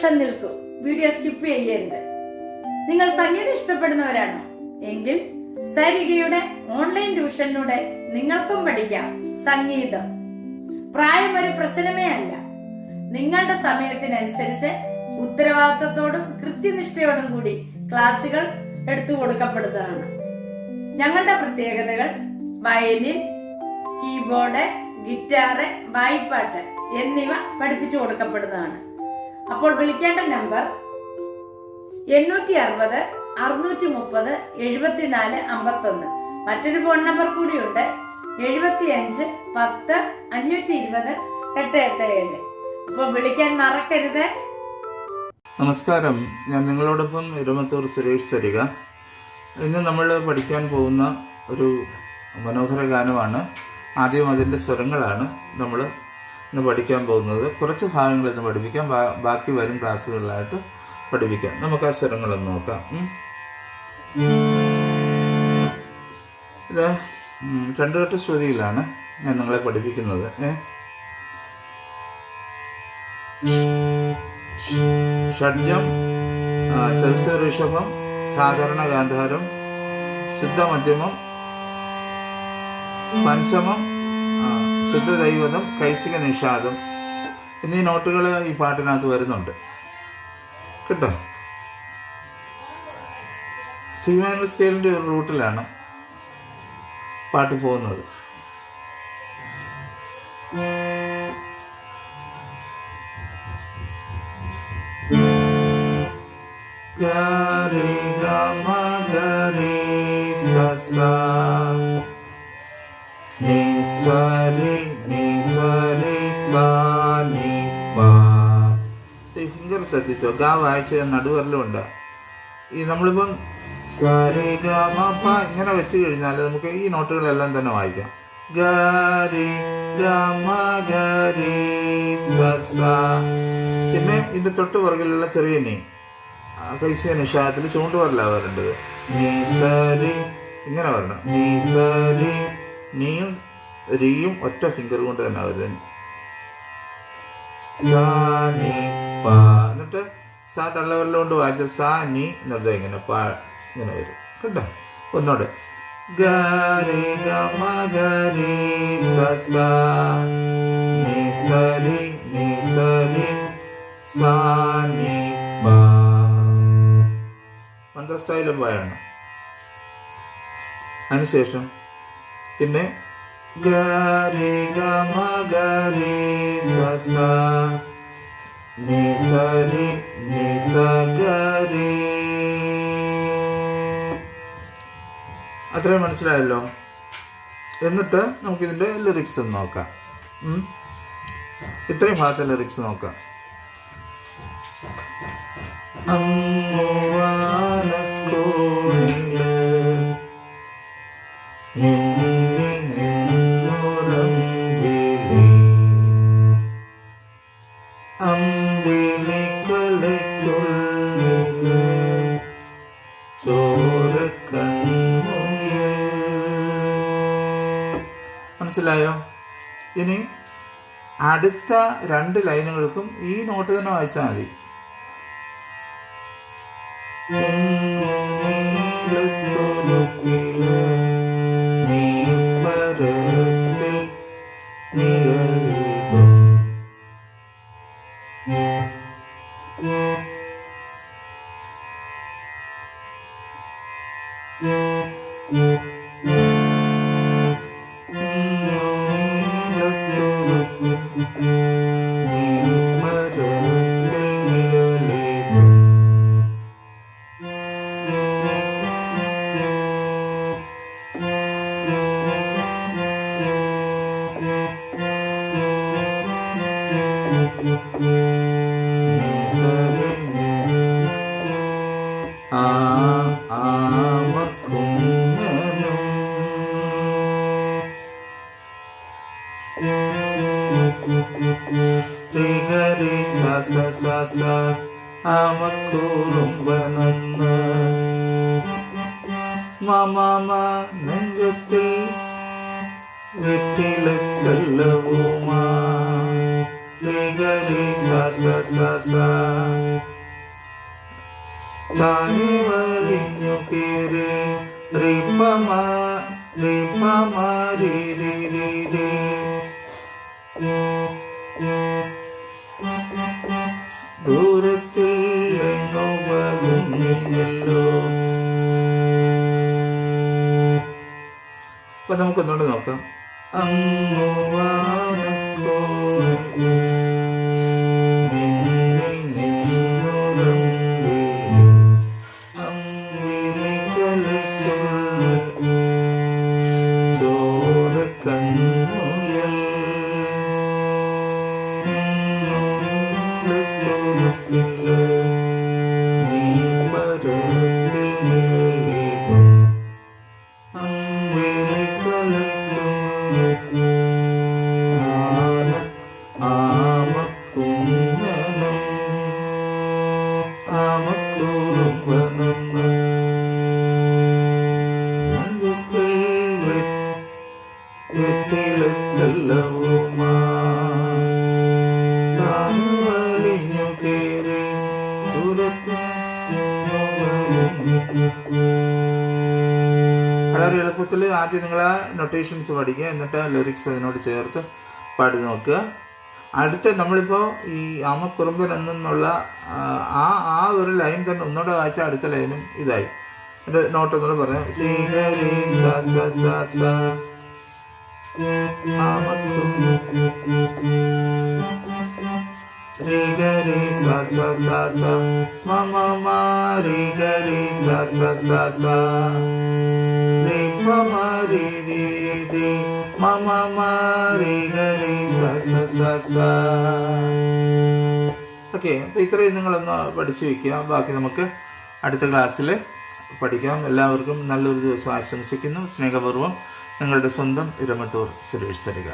നിമിഷം നിൽക്കൂ, video skip ചെയ്യരുത്. നിങ്ങൾ സംഗീതം ഇഷ്ടപ്പെടുന്നവരാണോ എങ്കിൽ സരിഗയുടെ ഓൺലൈൻ ട്യൂഷനിലൂടെ നിങ്ങൾക്കും പഠിക്കാം സംഗീതം. പ്രായം ഒരു പ്രശ്നമേ അല്ല. നിങ്ങളുടെ സമയത്തിനനുസരിച്ച് ഉത്തരവാദിത്വത്തോടും കൃത്യനിഷ്ഠയോടും കൂടി ക്ലാസുകൾ എടുത്തു കൊടുക്കപ്പെടുന്നതാണ്. ഞങ്ങളുടെ പ്രത്യേകതകൾ വയലിൻ, കീബോർഡ്, ഗിറ്റാറ്, വായ്പാട്ട് എന്നിവ പഠിപ്പിച്ചു കൊടുക്കപ്പെടുന്നതാണ്. അപ്പോൾ വിളിക്കേണ്ട നമ്പർ 860 630 74 51. മറ്റൊരു ഫോൺ നമ്പർ കൂടിയുണ്ട്, 75 10 520 887. അപ്പോൾ വിളിക്കാൻ മറക്കരുത്. നമസ്കാരം, ഞാൻ നിങ്ങളോടൊപ്പം ഇരുമത്തൂർ സുരേഷ് സരിക. ഇന്ന് നമ്മൾ പഠിക്കാൻ പോകുന്ന ഒരു മനോഹര ഗാനമാണ്. ആദ്യം അതിൻ്റെ സ്വരങ്ങളാണ് നമ്മൾ ഇന്ന് പഠിക്കാൻ പോകുന്നത്. കുറച്ച് ഭാഗങ്ങൾ ഇന്ന് പഠിപ്പിക്കാം, ബാക്കി വരും ക്ലാസ്സുകളിലായിട്ട് പഠിപ്പിക്കാം. നമുക്ക് ആ സ്വരങ്ങളൊന്ന് നോക്കാം. ഇത് 2 കെട്ട് ശ്രുതിയിലാണ് ഞാൻ നിങ്ങളെ പഠിപ്പിക്കുന്നത്. ഷഡ്ജം, ചതുസ്ര ഋഷഭം, സാധാരണ ഗാന്ധാരം, ശുദ്ധ മധ്യമം, പഞ്ചമം, ശുദ്ധ ദൈവതം, കൈസിക നിഷാദം എന്നീ നോട്ടുകൾ ഈ പാട്ടിനകത്ത് വരുന്നുണ്ട് കേട്ടോ. സി മൈനർ സ്കെയിലിൻ്റെ ഒരു റൂട്ടിലാണ് പാട്ട് പോകുന്നത്. ഗരി ഗമ ഗരി സസ നി സരി നി സരി സാ നി പ. ഈ ഫിംഗർ ശ്രദ്ധിച്ചോ, ഗ വായിച്ച നടുവരലുണ്ട്. ഈ നമ്മളിപ്പം സരി ഗമ പ ഇങ്ങനെ വെച്ച് കഴിഞ്ഞാൽ നമുക്ക് ഈ നോട്ടുകളെല്ലാം തന്നെ വായിക്കാം. ഗരി ഗമ ഗരി സസ. പിന്നെ ഇതിന്റെ തൊട്ട് പുറകിലുള്ള ചെറിയ നീ, കൈസിക നിഷാദത്തിൽ ചൂണ്ട് വരലാണ് വരേണ്ടത്. നീ സരി ഇങ്ങനെ വരണം. നീ സരി, നീയും റിയും ഒറ്റ ഫിംഗർ കൊണ്ട് തന്നെ വരുന്നത്. സാ നീ പ. എന്നിട്ട് സാ തള്ളവരല കൊണ്ട് വായിച്ച സാ നീ എന്നിട്ട് ഇങ്ങനെ പ ഇങ്ങനെ വരും കേട്ടോ. ഒന്നോടെ ഗരി ഗമ ഗരി സസ നീ സരി നീ സരി സാ നീ പ. മന്ത്രസ്ഥായിലും പായാണ്. അതിനുശേഷം പിന്നെ ഗരി ഗമ ഗരി സസ നി സരി നി സ ഗരി. അത്രയും മനസ്സിലായല്ലോ. എന്നിട്ട് നമുക്കിതിൻ്റെ ലിറിക്സ് ഒന്ന് നോക്കാം. ഇത്രയും ഭാഗത്തെ ലിറിക്സ് നോക്കാം. അങ്ങുവാനക്കോണില് നിന്നി നിന്നുറമ്പിളി അമ്പിളിക്കലയ്ക്കുള്ളില് ചോരക്കൺമുയിൽ. മനസ്സിലായോ? ഇനി അടുത്ത 2 ലൈനുകൾക്കും ഈ നോട്ട് തന്നെ വായിച്ചാൽ മതി. നീലത്തുരുത്തില് നീപ്പരപ്പിൽ നിഴലിടും ആമക്കുഞ്ഞനും ത്രികരി സസ സസ ആമക്കുറുമ്പനന്ന് മമ നെഞ്ചത്തിൽ വെറ്റില ചെല്ലവുമാ രി ഗരി സ സ സ സ താനി വലിഞ്ഞു കേറി രി പ മ രി രി രി രി ദൂരത്തിൽ എങ്ങോ പതുങ്ങിയല്ലോ. അപ്പൊ നമുക്കൊന്നുകൂടെ നോക്കാം. അങ്ങു വാനക്കോണിൽ നിന്നെ നിന്നുറങ്ങി അമ്പിളിക്കലയ്ക്കുള്ളിൽ ചോരക്കണ്ണുയൽ നിന്നു നീലത്തുരുത്തില് നീ പരപ്പിൽ നിഴലിടും ആമക്കുഞ്ഞനും ആമക്കുറുമ്പനും നെഞ്ചത്തിൽ വെറ്റിലച്ചെല്ലവുമാ താനു വലിഞ്ഞു കേറി ദൂരത്ത്. വളരെ എളുപ്പത്തിൽ ആദ്യം നിങ്ങൾ ആ നൊട്ടേഷൻസ് പഠിക്കുക, എന്നിട്ട് ലിറിക്സ് അതിനോട് ചേർത്ത് പാടി നോക്കുക. അടുത്ത നമ്മളിപ്പോൾ ഈ ആമക്കുറുമ്പൻ എന്നുള്ള ആ ഒരു ലൈൻ തന്നെ ഒന്നുകൂടെ വായിച്ചാൽ അടുത്ത ലൈനും ഇതായി. എൻ്റെ നോട്ട് ഒന്നുകൂടെ പറയാം. രി ഗരി സ സ സ സ രി ഗരി സ സ സ സ മ മ മ രി ഗരി സ സ സ സ രി പ മ രി രി രി മ മ മ രി ഗരി സ സ സ സ. ഓക്കെ, അപ്പോൾ ഇത്രയും നിങ്ങളൊന്ന് പഠിച്ചു വയ്ക്കുക. ബാക്കി നമുക്ക് അടുത്ത ക്ലാസ്സിൽ പഠിക്കാം. എല്ലാവർക്കും നല്ലൊരു ദിവസം ആശംസിക്കുന്നു. സ്നേഹപൂർവ്വം നിങ്ങളുടെ സ്വന്തം ഇരമത്തൂർ സുരേഷ് തരിക.